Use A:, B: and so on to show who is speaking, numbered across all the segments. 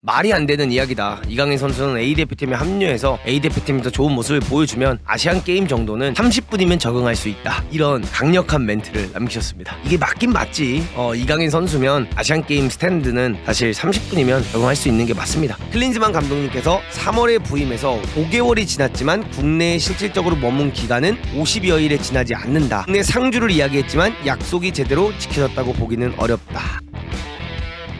A: 말이 안 되는 이야기다. 이강인 선수는 A대표팀에 합류해서 A대표팀에서 좋은 모습을 보여주면 아시안게임 정도는 30분이면 적응할 수 있다. 이런 강력한 멘트를 남기셨습니다. 이게 맞긴 맞지. 이강인 선수면 아시안게임 스탠드는 사실 30분이면 적응할 수 있는 게 맞습니다. 클린즈만 감독님께서 3월에 부임해서 5개월이 지났지만 국내에 실질적으로 머문 기간은 50여일에 지나지 않는다. 국내 상주를 이야기했지만 약속이 제대로 지켜졌다고 보기는 어렵다.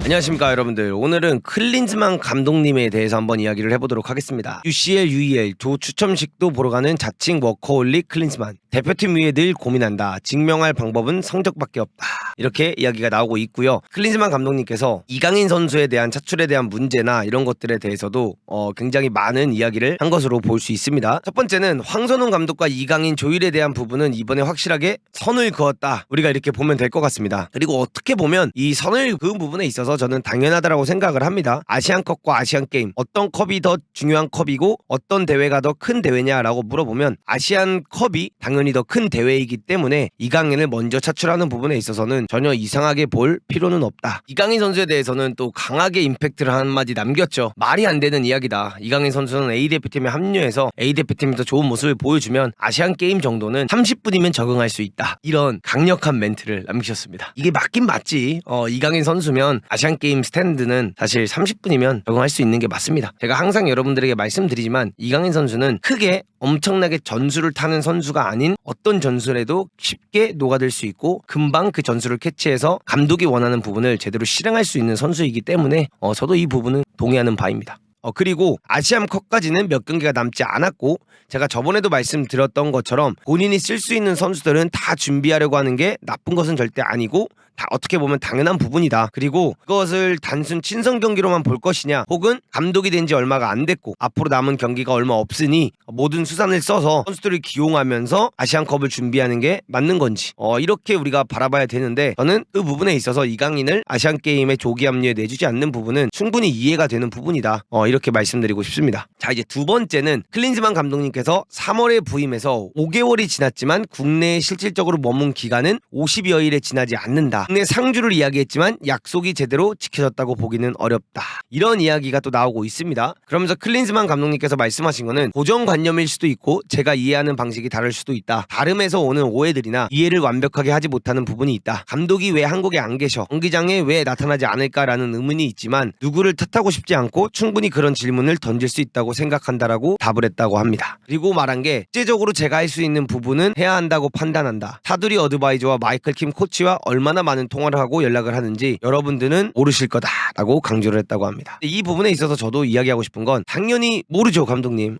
A: 안녕하십니까 여러분들. 오늘은 클린즈만 감독님에 대해서 한번 이야기를 해보도록 하겠습니다. UCL, UEL 조 추첨식도 보러 가는 자칭 워커홀릭 클린즈만. 대표팀 위에 늘 고민한다. 증명할 방법은 성적밖에 없다. 이렇게 이야기가 나오고 있고요. 클린즈만 감독님께서 이강인 선수에 대한 차출에 대한 문제나 이런 것들에 대해서도 굉장히 많은 이야기를 한 것으로 볼 수 있습니다. 첫 번째는 황선홍 감독과 이강인 조율에 대한 부분은 이번에 확실하게 선을 그었다. 우리가 이렇게 보면 될 것 같습니다. 그리고 어떻게 보면 이 선을 그은 부분에 있어서 저는 당연하다라고 생각을 합니다. 아시안컵과 아시안게임 어떤 컵이 더 중요한 컵이고 어떤 대회가 더 큰 대회냐라고 물어보면 아시안컵이 당연히 더 큰 대회이기 때문에 이강인을 먼저 차출하는 부분에 있어서는 전혀 이상하게 볼 필요는 없다. 이강인 선수에 대해서는 또 강하게 임팩트를 한마디 남겼죠. 말이 안 되는 이야기다. 이강인 선수는 A대표팀에 합류해서 A대표팀에서 좋은 모습을 보여주면 아시안게임 정도는 30분이면 적응할 수 있다. 이런 강력한 멘트를 남기셨습니다. 이게 맞긴 맞지. 이강인 선수면 아시안게임 스탠드는 사실 30분이면 적응할 수 있는 게 맞습니다. 제가 항상 여러분들에게 말씀드리지만 이강인 선수는 크게 엄청나게 전술을 타는 선수가 아닌 어떤 전술에도 쉽게 녹아들 수 있고 금방 그 전술을 캐치해서 감독이 원하는 부분을 제대로 실행할 수 있는 선수이기 때문에 저도 이 부분은 동의하는 바입니다. 그리고 아시안컵까지는 몇 경기가 남지 않았고 제가 저번에도 말씀드렸던 것처럼 본인이 쓸 수 있는 선수들은 다 준비하려고 하는 게 나쁜 것은 절대 아니고 다 어떻게 보면 당연한 부분이다. 그리고 그것을 단순 친선 경기로만 볼 것이냐 혹은 감독이 된 지 얼마가 안 됐고 앞으로 남은 경기가 얼마 없으니 모든 수단을 써서 선수들을 기용하면서 아시안컵을 준비하는 게 맞는 건지 이렇게 우리가 바라봐야 되는데 저는 그 부분에 있어서 이강인을 아시안게임의 조기 합류에 내주지 않는 부분은 충분히 이해가 되는 부분이다. 이렇게 말씀드리고 싶습니다. 자, 이제 두 번째는 클린즈만 감독님께서 3월에 부임해서 5개월이 지났지만 국내에 실질적으로 머문 기간은 50여일에 지나지 않는다. 국내 상주를 이야기했지만 약속이 제대로 지켜졌다고 보기는 어렵다. 이런 이야기가 또 나오고 있습니다. 그러면서 클린즈만 감독님께서 말씀하신 거는 고정관념일 수도 있고 제가 이해하는 방식이 다를 수도 있다. 다름에서 오는 오해들이나 이해를 완벽하게 하지 못하는 부분이 있다. 감독이 왜 한국에 안 계셔? 경기장에 왜 나타나지 않을까라는 의문이 있지만 누구를 탓하고 싶지 않고 충분히 그런 질문을 던질 수 있다고 생각한다라고 답을 했다고 합니다. 그리고 말한 게 실제적으로 제가 할 수 있는 부분은 해야 한다고 판단한다. 사두리 어드바이저와 마이클 킴 코치와 얼마나 많은 통화를 하고 연락을 하는지 여러분들은 모르실 거다라고 강조를 했다고 합니다. 이 부분에 있어서 저도 이야기하고 싶은 건 당연히 모르죠. 감독님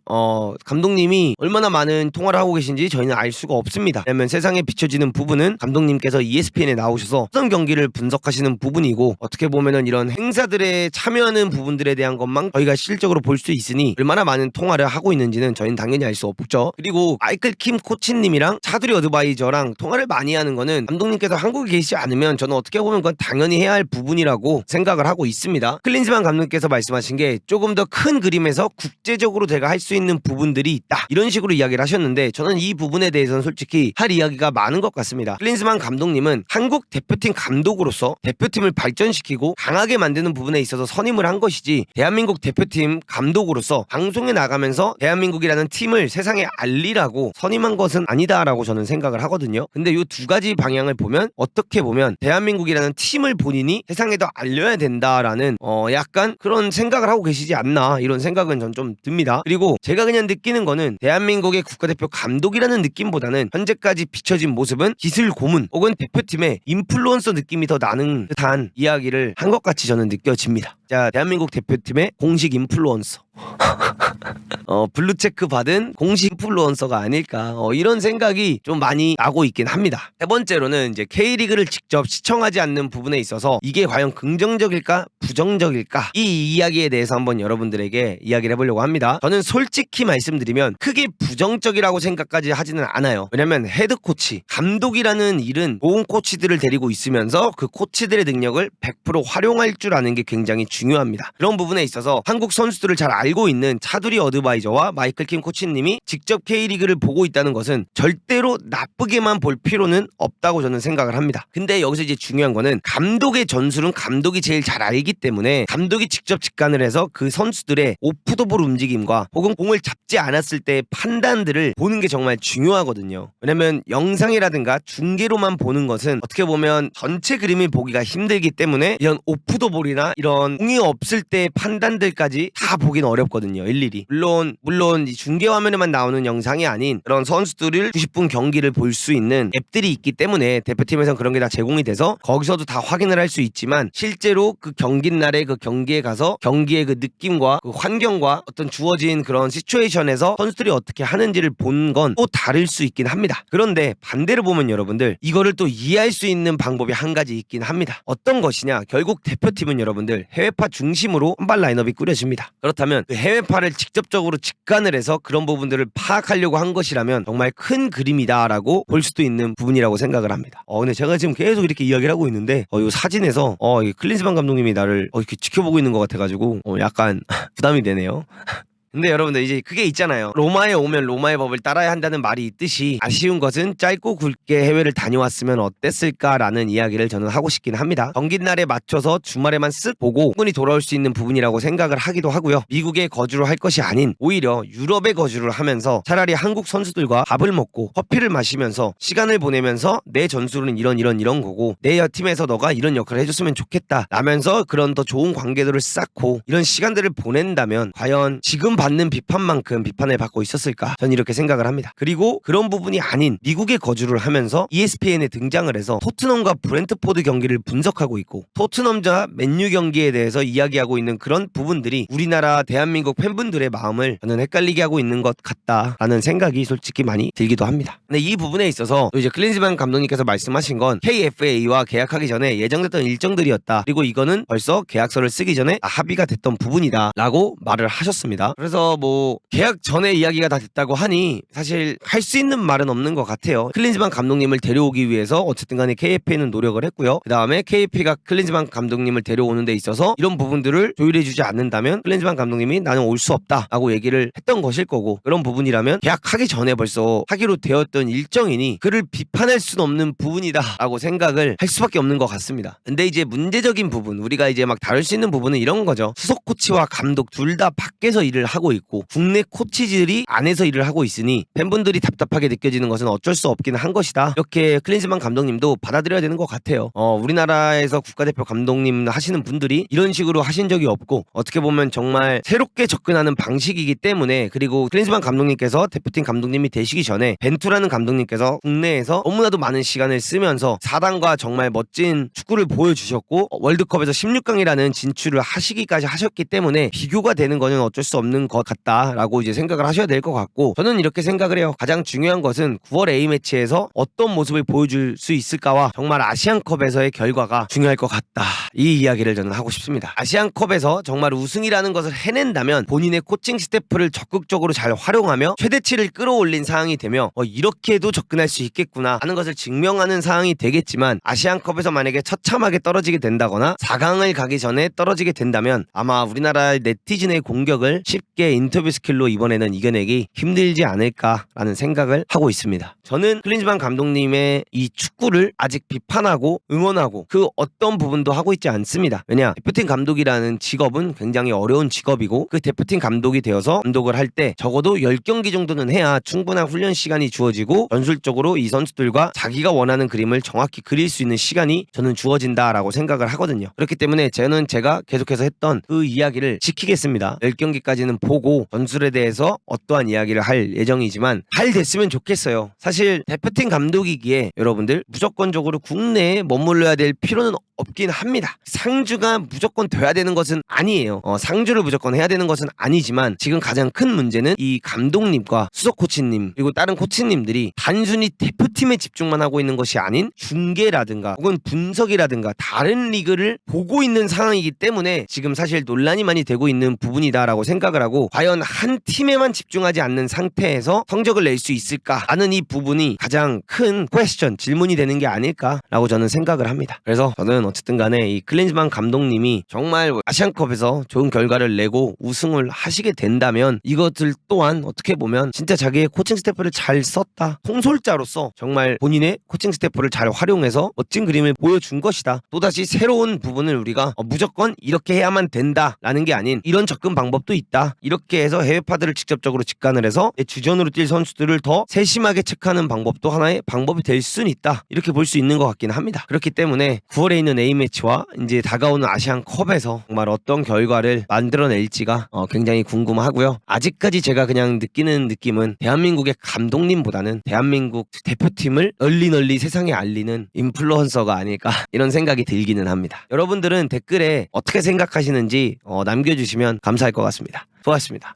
A: 감독님이 얼마나 많은 통화를 하고 계신지 저희는 알 수가 없습니다. 왜냐면 세상에 비춰지는 부분은 감독님께서 ESPN에 나오셔서 어떤 경기를 분석하시는 부분이고 어떻게 보면은 이런 행사들에 참여하는 부분들에 대한 것만 저희가 실질적으로 볼 수 있으니 얼마나 많은 통화를 하고 있는지는 저희는 당연히 알 수 없죠. 그리고 마이클 킴 코치님이랑 차두리 어드바이저랑 통화를 많이 하는 거는 감독님께서 한국에 계시지 않으면 저는 어떻게 보면 그건 당연히 해야 할 부분이라고 생각을 하고 있습니다. 클린즈만 감독님께서 말씀하신 게 조금 더 큰 그림에서 국제적으로 제가 할 수 있는 부분들이 있다. 이런 식으로 이야기를 하셨는데 저는 이 부분에 대해서는 솔직히 할 이야기가 많은 것 같습니다. 클린즈만 감독님은 한국 대표팀 감독으로서 대표팀을 발전시키고 강하게 만드는 부분에 있어서 선임을 한 것이지 대한민국 대표팀 감독으로서 방송에 나가면서 대한민국이라는 팀을 세상에 알리라고 선임한 것은 아니다라고 저는 생각을 하거든요. 근데 이 두 가지 방향을 보면 어떻게 보면 대한민국이라는 팀을 본인이 세상에 더 알려야 된다라는 약간 그런 생각을 하고 계시지 않나 이런 생각은 전 좀 듭니다. 그리고 제가 그냥 느끼는 거는 대한민국의 국가대표 감독이라는 느낌보다는 현재까지 비춰진 모습은 기술 고문 혹은 대표팀의 인플루언서 느낌이 더 나는 듯한 이야기를 한 것 같이 저는 느껴집니다. 자, 대한민국 대표팀의 공식 인플루언서 블루체크 받은 공식 인플루언서가 아닐까 이런 생각이 좀 많이 나고 있긴 합니다. 세 번째로는 이제 K리그를 직접 시청하지 않는 부분에 있어서 이게 과연 긍정적일까 부정적일까 이 이야기에 대해서 한번 여러분들에게 이야기를 해보려고 합니다. 저는 솔직히 말씀드리면 크게 부정적이라고 생각까지 하지는 않아요. 왜냐면 헤드코치 감독이라는 일은 좋은 코치들을 데리고 있으면서 그 코치들의 능력을 100% 활용할 줄 아는 게 굉장히 중요합니다. 그런 부분에 있어서 한국 선수들을 잘 알고 있는 차두리 어드바이 어드바이저와 마이클 킴 코치님이 직접 K리그를 보고 있다는 것은 절대로 나쁘게만 볼 필요는 없다고 저는 생각을 합니다. 근데 여기서 이제 중요한 거는 감독의 전술은 감독이 제일 잘 알기 때문에 감독이 직접 직관을 해서 그 선수들의 오프더볼 움직임과 혹은 공을 잡지 않았을 때의 판단들을 보는 게 정말 중요하거든요. 왜냐면 영상이라든가 중계로만 보는 것은 어떻게 보면 전체 그림을 보기가 힘들기 때문에 이런 오프더볼이나 이런 공이 없을 때의 판단들까지 다 보긴 어렵거든요. 일일이. 물론 이 중계 화면에만 나오는 영상이 아닌 그런 선수들을 90분 경기를 볼 수 있는 앱들이 있기 때문에 대표팀에서는 그런 게 다 제공이 돼서 거기서도 다 확인을 할 수 있지만 실제로 그 경기 날에 그 경기에 가서 경기의 그 느낌과 그 환경과 어떤 주어진 그런 시츄에이션에서 선수들이 어떻게 하는지를 본 건 또 다를 수 있긴 합니다. 그런데 반대로 보면 여러분들 이거를 또 이해할 수 있는 방법이 한 가지 있긴 합니다. 어떤 것이냐, 결국 대표팀은 여러분들 해외파 중심으로 선발 라인업이 꾸려집니다. 그렇다면 그 해외파를 직접적으로 직관을 해서 그런 부분들을 파악하려고 한 것이라면 정말 큰 그림이다라고 볼 수도 있는 부분이라고 생각을 합니다. 근데 제가 지금 계속 이렇게 이야기를 하고 있는데 이 사진에서 이 클린스만 감독님이 나를 이렇게 지켜보고 있는 것 같아가지고 약간 부담이 되네요. 근데 여러분들 이제 그게 있잖아요. 로마에 오면 로마의 법을 따라야 한다는 말이 있듯이 아쉬운 것은 짧고 굵게 해외를 다녀왔으면 어땠을까라는 이야기를 저는 하고 싶긴 합니다. 경기날에 맞춰서 주말에만 쓱 보고 충분히 돌아올 수 있는 부분이라고 생각을 하기도 하고요. 미국에 거주를 할 것이 아닌 오히려 유럽에 거주를 하면서 차라리 한국 선수들과 밥을 먹고 커피를 마시면서 시간을 보내면서 내 전술은 이런 거고 내 팀에서 너가 이런 역할을 해줬으면 좋겠다 라면서 그런 더 좋은 관계들을 쌓고 이런 시간들을 보낸다면 과연 지금 받는 비판만큼 비판을 받고 있었을까? 전 이렇게 생각을 합니다. 그리고 그런 부분이 아닌 미국에 거주를 하면서 ESPN에 등장을 해서 토트넘과 브렌트포드 경기를 분석하고 있고 토트넘과 맨유 경기에 대해서 이야기하고 있는 그런 부분들이 우리나라 대한민국 팬분들의 마음을 저는 헷갈리게 하고 있는 것 같다라는 생각이 솔직히 많이 들기도 합니다. 근데 이 부분에 있어서 이제 클린스만 감독님께서 말씀하신 건 KFA와 계약하기 전에 예정됐던 일정들이었다. 그리고 이거는 벌써 계약서를 쓰기 전에 합의가 됐던 부분이다 라고 말을 하셨습니다. 그래서 뭐 계약 전에 이야기가 다 됐다고 하니 사실 할 수 있는 말은 없는 것 같아요. 클린스만 감독님을 데려오기 위해서 어쨌든 간에 KFA는 노력을 했고요. 그 다음에 KFA가 클린스만 감독님을 데려오는 데 있어서 이런 부분들을 조율해주지 않는다면 클린스만 감독님이 나는 올 수 없다 라고 얘기를 했던 것일 거고 그런 부분이라면 계약하기 전에 벌써 하기로 되었던 일정이니 그를 비판할 수는 없는 부분이다 라고 생각을 할 수밖에 없는 것 같습니다. 근데 이제 문제적인 부분 우리가 이제 막 다룰 수 있는 부분은 이런 거죠. 수석 코치와 감독 둘 다 밖에서 일을 하고 있고 국내 코치들이 안에서 일을 하고 있으니 팬분들이 답답하게 느껴지는 것은 어쩔 수 없긴 한 것이다. 이렇게 클린스만 감독님도 받아들여야 되는 것 같아요. 우리나라에서 국가대표 감독님 하시는 분들이 이런 식으로 하신 적이 없고 어떻게 보면 정말 새롭게 접근하는 방식이기 때문에 그리고 클린스만 감독님께서 대표팀 감독님이 되시기 전에 벤투라는 감독님께서 국내에서 너무나도 많은 시간을 쓰면서 4단과 정말 멋진 축구를 보여주셨고 월드컵에서 16강이라는 진출을 하시기까지 하셨기 때문에 비교가 되는 거는 어쩔 수 없는 것 같다라고 이제 생각을 하셔야 될 것 같고 저는 이렇게 생각을 해요. 가장 중요한 것은 9월 A매치에서 어떤 모습을 보여줄 수 있을까와 정말 아시안컵에서의 결과가 중요할 것 같다. 이 이야기를 저는 하고 싶습니다. 아시안컵에서 정말 우승이라는 것을 해낸다면 본인의 코칭 스태프를 적극적으로 잘 활용하며 최대치를 끌어올린 상황이 되며 이렇게도 접근할 수 있겠구나 하는 것을 증명하는 상황이 되겠지만 아시안컵에서 만약에 처참하게 떨어지게 된다거나 4강을 가기 전에 떨어지게 된다면 아마 우리나라의 네티즌의 공격을 쉽게 인터뷰 스킬로 이번에는 이겨내기 힘들지 않을까라는 생각을 하고 있습니다. 저는 클린스만 감독님의 이 축구를 아직 비판하고 응원하고 그 어떤 부분도 하고 있지 않습니다. 왜냐? 대표팀 감독이라는 직업은 굉장히 어려운 직업이고 그 대표팀 감독이 되어서 감독을 할 때 적어도 10경기 정도는 해야 충분한 훈련 시간이 주어지고 전술적으로 이 선수들과 자기가 원하는 그림을 정확히 그릴 수 있는 시간이 저는 주어진다라고 생각을 하거든요. 그렇기 때문에 저는 제가 계속해서 했던 그 이야기를 지키겠습니다. 10경기까지는 보고 전술에 대해서 어떠한 이야기를 할 예정이지만 잘 됐으면 좋겠어요. 사실 대표팀 감독이기에 여러분들 무조건적으로 국내에 머물러야 될 필요는 없긴 합니다. 상주가 무조건 돼야 되는 것은 아니에요. 상주를 무조건 해야 되는 것은 아니지만 지금 가장 큰 문제는 이 감독님과 수석 코치님 그리고 다른 코치님들이 단순히 대표팀에 집중만 하고 있는 것이 아닌 중계라든가 혹은 분석이라든가 다른 리그를 보고 있는 상황이기 때문에 지금 사실 논란이 많이 되고 있는 부분이다라고 생각을 하고 과연 한 팀에만 집중하지 않는 상태에서 성적을 낼 수 있을까 하는 이 부분이 가장 큰 질문이 되는 게 아닐까라고 저는 생각을 합니다. 그래서 저는 어쨌든 간에 이 클린즈만 감독님이 정말 아시안컵에서 좋은 결과를 내고 우승을 하시게 된다면 이것들 또한 어떻게 보면 진짜 자기의 코칭 스태프를 잘 썼다, 통솔자로서 정말 본인의 코칭 스태프를 잘 활용해서 멋진 그림을 보여준 것이다. 또다시 새로운 부분을 우리가 무조건 이렇게 해야만 된다라는 게 아닌 이런 접근 방법도 있다. 이렇게 해서 해외파들을 직접적으로 직관을 해서 내 주전으로 뛸 선수들을 더 세심하게 체크하는 방법도 하나의 방법이 될 수는 있다. 이렇게 볼 수 있는 것 같긴 합니다. 그렇기 때문에 9월에 있는 A매치와 이제 다가오는 아시안컵에서 정말 어떤 결과를 만들어낼지가 굉장히 궁금하고요. 아직까지 제가 그냥 느끼는 느낌은 대한민국의 감독님보다는 대한민국 대표팀을 널리 세상에 알리는 인플루언서가 아닐까 이런 생각이 들기는 합니다. 여러분들은 댓글에 어떻게 생각하시는지 남겨주시면 감사할 것 같습니다. 수고하셨습니다.